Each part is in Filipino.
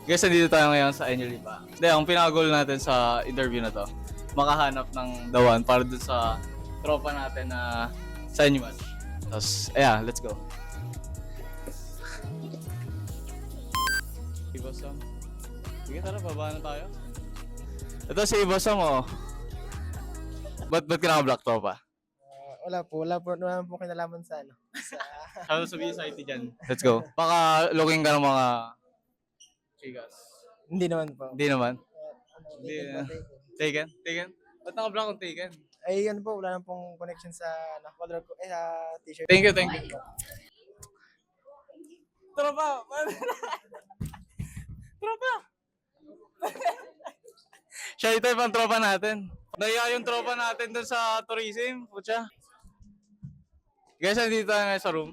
Guys, nandito tayo ngayon sa Enyo Lipa. Hindi, ang pinaka-goal natin sa interview na to, makahanap ng dawan para dun sa tropa natin na sa Enyo Match. Tapos, ayan, let's go. Si Bossam. Sige, tara, baba na tayo. Ito si Bossam, oh. Ba't ka naka-black tropa? Wala po naman po kinalaman sa ano. Ano sabihin sa IT dyan? Let's go. Baka looking ka ng mga chigas. Hindi naman po. Hindi naman. Hindi. Taken? Taken? Ba't naka-black kung taken? Ay, ano po, wala nang pong connection sa color ko, sa t-shirt. Thank you. Tropa! Tropa! Siya ito yung tropa natin. Naya yung tropa natin dun sa tourism. Putya. Guys, nandito tayo ngayon sa room.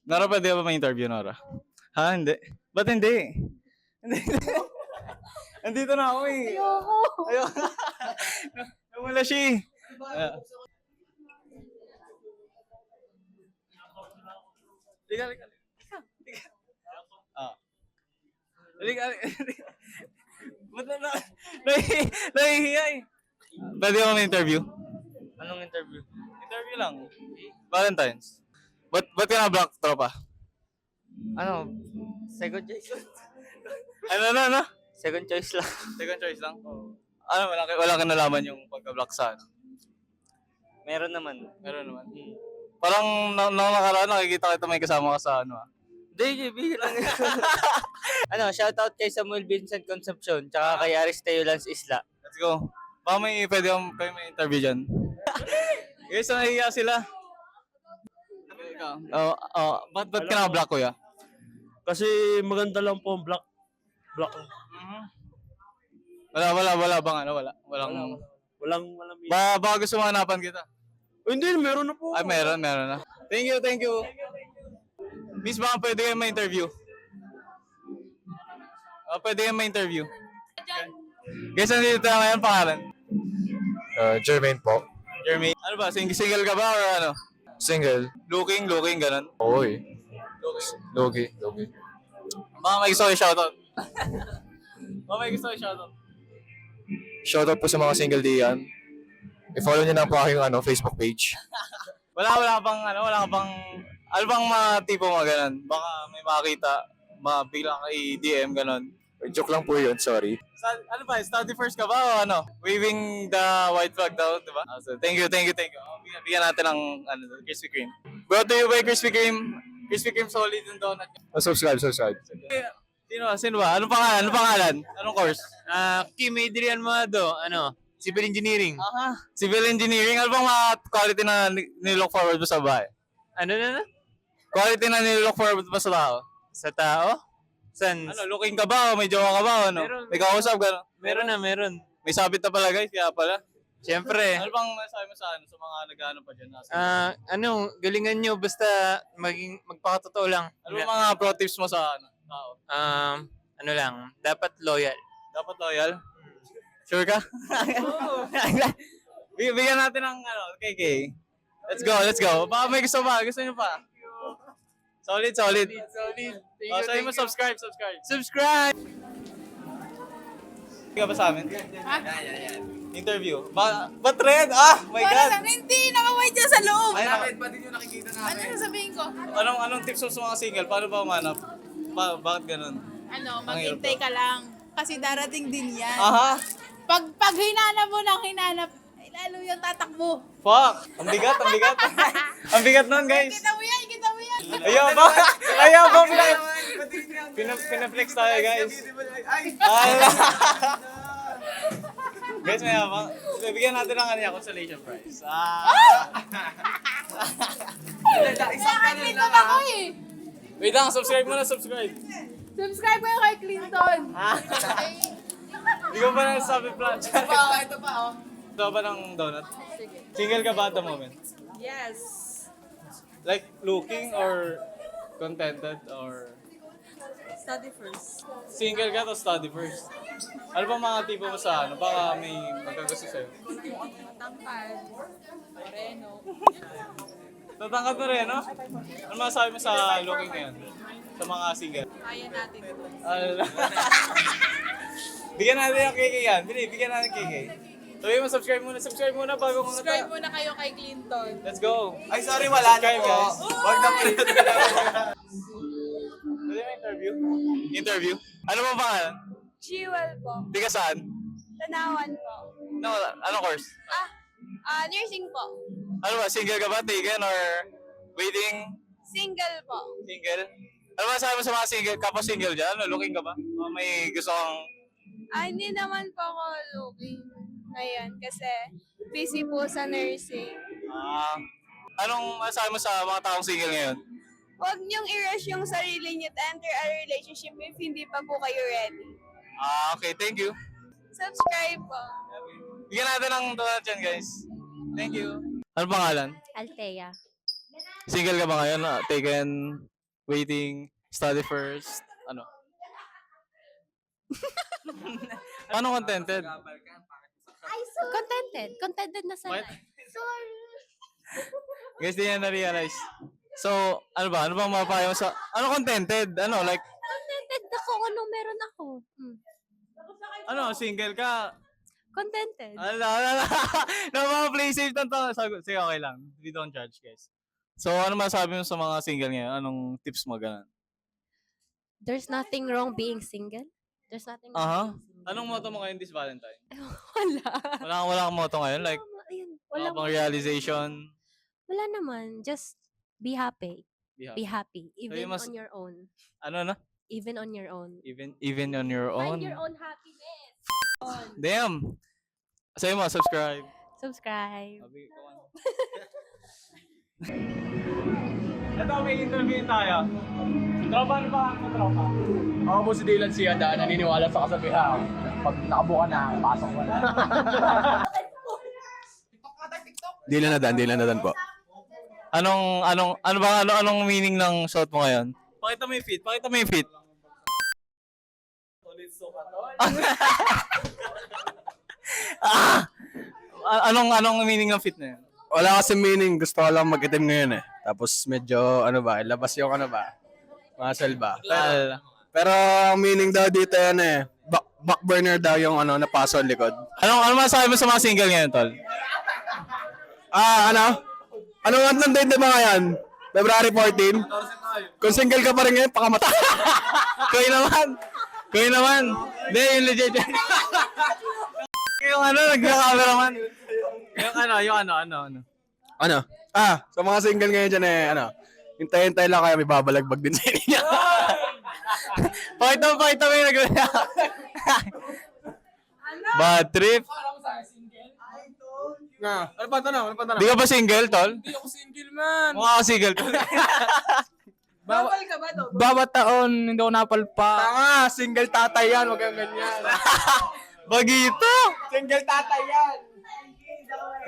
Nora, pwede ba ma-interview, Nora? Ha? Hindi. Ba't hindi? Hindi. Andito na ako eh. Ayoko. Wala siya eh. Liga. Liga. Ba't na nahihiya eh. Pwede ako na-interview? Anong interview? Interview lang. Valentine's. Ba't ka na-block, tropa? Ano? Second choice? Ano? Second choice lang. Second choice lang? Ano, wala ka nalaman yung pagka-block sa ano? Meron naman. Meron naman. Parang nung nakaraan, nakikita kita may kasama ka sa ano ah. Hindi, bigyan lang. Ano, shoutout kay Samuel Vincent Concepcion, tsaka kay Aristeo Lance Isla. Let's go. Baka pwede kayo may interview dyan. Guys, nahihiya sila. Ba't ka na-block, kuya? Kasi maganda lang po ang black. Wala bang ano, wala. Walang Baka gusto mahanapan kita. hindi, meron na po. Ay, meron na. Thank you. Miss, baka pwede kayo ma-interview. Pwede kayo ma-interview. Guys, nandito tayo ngayon, pangalan? Jermaine po. Jeremy. Ano ba, single ka ba or ano? Single. Looking, ganun. Oo eh. Logi. Baka may gusto kayo shoutout. Shoutout po sa mga single diyan. I-follow niyo na po aking Facebook page. Wala ka bang, ano bang mga tipo mga ganun? Baka may makakita, bigla ka i-DM ganun. Joke lang po yun, sorry. Ano ba, study first ka ba o ano? Waving the white flag daw, di ba? So, thank you. Bigyan natin ng Krispy Kreme. Brought to you by Krispy Kreme. Krispy Kreme solid yung donut. Subscribe. Sino ba? Anong pangalan? Anong course? Kim Adrian Mado, Civil Engineering. Civil Engineering. Ano bang mga quality na nilook forward mo sa bahay? Ano na? Quality na nilook forward mo sa tao? Sa tao? San? Ano, looking ka ba o may jowa ka ba o ano? May kausap ka? Meron. May sabit na pala guys, kaya pala. Siyempre. Ano bang masabi mo sa mga nag-ano pa dyan? Galingan nyo basta magpakatotoo lang. Ano bang mga pro tips mo sa tao? Dapat loyal. Dapat loyal? Sure ka? Bigyan natin ng KK. Let's go. Baka may gusto pa. Gusto nyo pa? Solid. Sabi mo subscribe. Subscribe! Hindi ka ba sa amin? Interview. Ba't red? My God! Hindi, nakaway dyan sa loob. Ay, Pa din yung nakikita Ano sasabihin ko? anong tips mo sa mga single? Paano ba umanap? Bakit ganun? Maghintay ka lang. Kasi darating din yan. Aha! Pag hinanap mo ng hinanap, ay lalo yung tatakbo. Fuck! Ang bigat. Ang bigat nun, guys. Kita mo yan. Ayaw ba? Pinaflex tayo, guys. Guys, may habang. Bigyan natin ng consolation prize. Kaya Clinton ako eh. Wait lang, subscribe muna. Subscribe Subscribe kayo kay Clinton. Hindi ko pa nasabi plan. Ito pa. Ito ba ng donut? Single ka ba at the moment? Yes. Like, looking or contented or... Study first. Single ka to study first. Ano ba mga tipo mo sa ano? Baka may magkagusto sa'yo. Tangkad. Moreno. Tatangkad na rin, no? Ano masasabi mo sa looking ngayon? Sa mga single? Kaya natin ito. Bigyan natin yung KK yan. Bigyan natin KK. Sabi mo, subscribe muna bago kung Subscribe muna kayo kay Clinton. Let's go. Ay, sorry, wala na Subscribe, po. guys. Wag na po. Pwede mo interview? Interview? Ano mo pangalan? Jewel po. Di ka saan? Tanawan po. No, anong course? Nursing po. Ano ba, single ka ba, taken, or waiting? Single po. Single? Ano ba sabi mo sa mga single, kapwa single dyan? Ano, looking ka ba? O may gusto kang... Hindi naman po ako looking ngayon kasi busy po sa nursing. Anong masasabi mo sa mga taong single ngayon? Huwag niyong i-rush yung sarili niyo to enter a relationship if hindi pa po kayo ready. Okay, thank you. Subscribe po. Bigyan natin ng donut dyan, guys. Thank you. Ano pangalan? Althea. Single ka ba ngayon? Taken, waiting, study first, ano? Paano contented? Contented. Contented na sa What? life. Sorry. Guys, di na na-realize. So, ano ba? Ano bang mapapayo mo sa... Ano contented? Ano, like, Contented ako kung anong meron ako. ano, single ka? Contented. No, mga play safe lang to. Sige, okay lang. We don't judge, guys. So, ano masabi mo sa mga single ngayon? Anong tips mo, ganun? There's nothing wrong being single. There's nothing wrong Aha. being single. Anong motto mo ngayon this Valentine? Wala. Wala kang motto ngayon? Like, Ayun, wala wala. pang realization? Wala naman. Just be happy. Be Be happy. Even mas- on your own. Ano na? Even on your own. Even on your own? Find your own happiness. Damn! Sa'yo mo, subscribe. Subscribe. Sabi ko Ito, may interview tayo. Tropa, ano ba ang tropa? Ako po si Dylan Siada, naniniwala sa kasabihan. Pag nakabuka na, pasok mo na. Dylan na dan po. Anong meaning ng shot mo ngayon? Pakita mo yung feet. Anong meaning ng feet na yun? Wala kasi meaning. Gusto ko lang mag-itim ngayon eh. Tapos medyo, labas yung muscle ba. Pero ang meaning daw dito yan eh. Back burner daw yung napaso likod. Ano masasabi mo sa mga single ngayon, tol? Anong month ng date ba ngayon? February 14? Kung single ka pa rin ngayon, pakamata. Kuya naman. Hindi, yung legit. Yung nagka-cameraman. Yung ano. Sa mga single ngayon dyan eh, hintay-hintay lang kayo, may babalagbag din sa inyo. Pakita mo yung nag- Bad trip. Ano pa tanong? Di ka ba single, tol? Hindi ako single, man. Mukha ka single, tol. Bawal ka ba daw? Bawat taon, hindi ako napalpa. Tanga, single tatay yan, wag kang ganyan. Bagito. Single tatay yan.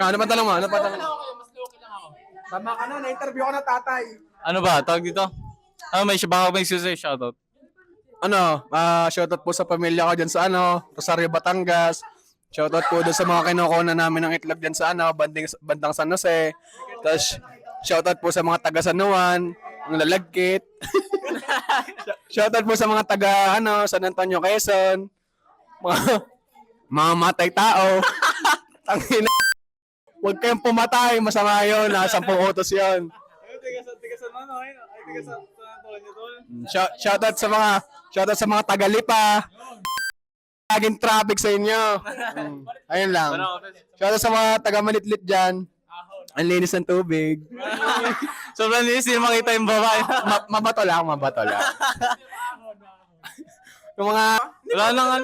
Ano pa tanong mo? Mas low lang ako. Tama ka na, na-interview ko na tatay. Ano ba? Tawag dito? Baka may excuse shoutout. Shoutout po sa pamilya ko dyan sa Rosario, Batangas. Shoutout po doon sa mga kinukuna namin ng itlog dyan sa bandang San Jose. Tapos shoutout po sa mga taga San Juan, ang lalagkit. Shoutout po sa mga taga San Antonio, Quezon. Mga matay tao. Tangina. Huwag kayong pumatay, masama yun. 10 utos yun. Shoutout sa mga taga-Lipa. Laging traffic sa inyo. Ayun lang. Shoutout sa mga taga-Malitlit dyan. Ang linis ng tubig. Sobrang linis, hindi makita yung babae. Mabato lang. Yung mga... Wala nang...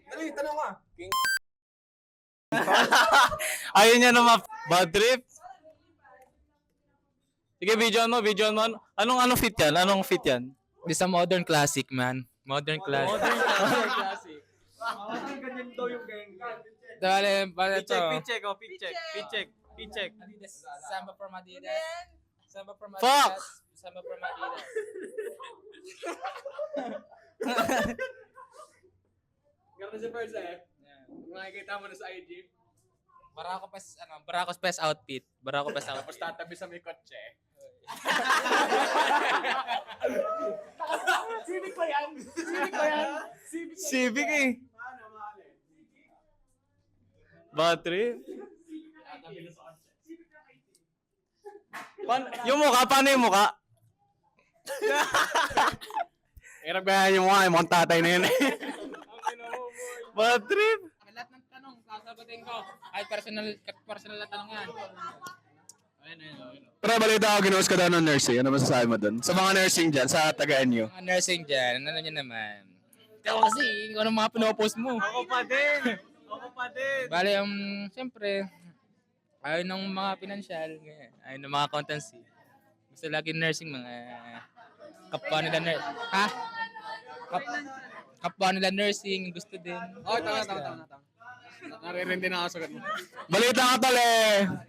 Dali, tanong ka. Ayun niya naman. Bad trip. Sige, video mo. Anong fit yan? This a modern classic, man. Modern classic. Ganyan daw yung gang. Dale, para to. Pitcheck. Samba from Adidas. Fuck! Samba from Adidas. Ganun si Persa eh. Makikita mo na sa IG. Barako Pes outfit. Barako Pes outfit. Tapos tatabi sa may kotse. Civic eh. Battery. Yung mukha, paano yung mukha? Hirap kaya yung mukha, yung mukhang tatay na yun. Battery. Lahat ng tanong, sasagutin ko. Ay, personal na tanong yan. Ayun. Pero balita ako, ginuwas ka daw ng nursing. Ano masasabi mo dun? Sa mga nursing dyan, sa taga-NU. Mga nursing dyan, ano nyo naman. Ikaw kasi, kung ano mga pinopost mo. Ako pa din. Bale, siyempre, ayaw ng mga pinansyal, ganyan. Ayaw ng mga accountancy. Gusto lagi nursing, mga kapwa nila nursing. Ha? Kapwa nila nursing, gusto din. Tama. Naririnig din ako sagot mo. Balita ka tol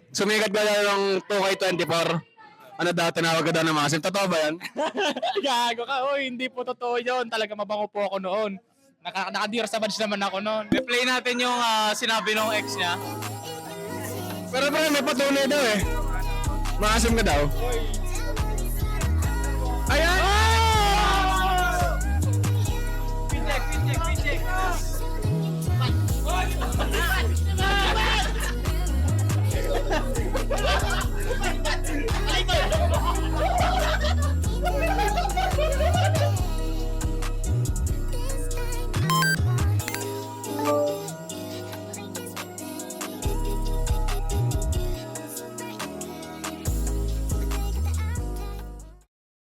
sumikat ka daw ng 2K24. Ano daw, tinawag ka daw ng masim. Totoo ba yan? Gago ka, oy, hindi po totoo yun. Talaga mabango po ako noon. Nakadir sa badge naman ako noon. Replay natin yung sinabi ng ex niya. Pero parang may patunay daw eh. Maasim ka daw. Ayan!